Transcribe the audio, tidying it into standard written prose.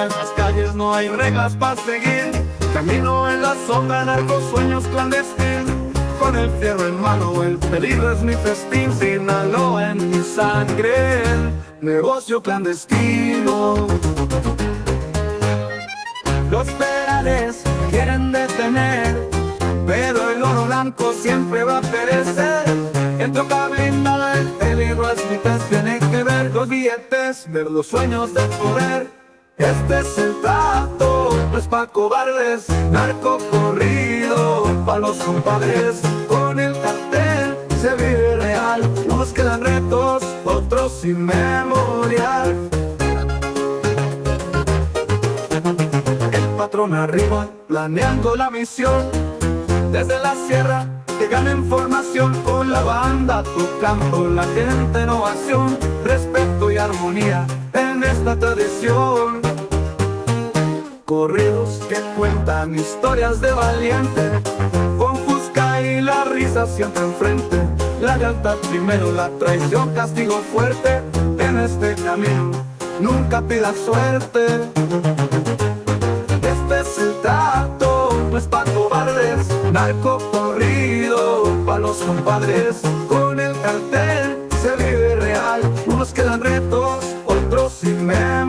en las calles no hay reglas para seguir. Camino en la sombra, narcos sueños clandestinos. Con el fierro en mano, el peligro es mi festín. Sinaloa en mi sangre, el negocio clandestino. Los federales quieren detener, pero el oro blanco siempre va a perecer. En tu cabina el peligro es mi test. Tienen que ver los billetes, ver los sueños de poder. Este es el trato, no es pa' cobardes. Narco corrido, pa' los compadres. Con el cartel se vive real. Nos quedan retos, otros sin memorial. El patrón arriba, planeando la misión. Desde la sierra llegan información. Con la banda tocando la gente en ovación. Respeto y armonía en esta tradición. Corridos que cuentan historias de valiente, con Fusca y la risa siempre enfrente. La lealtad primero, la traición castigo fuerte. En este camino nunca pidas suerte. Este es el trato, no es pa' cobardes. Narco corrido, pa' los compadres. Con el cartel se vive real. Unos quedan retos, otros sin memoria.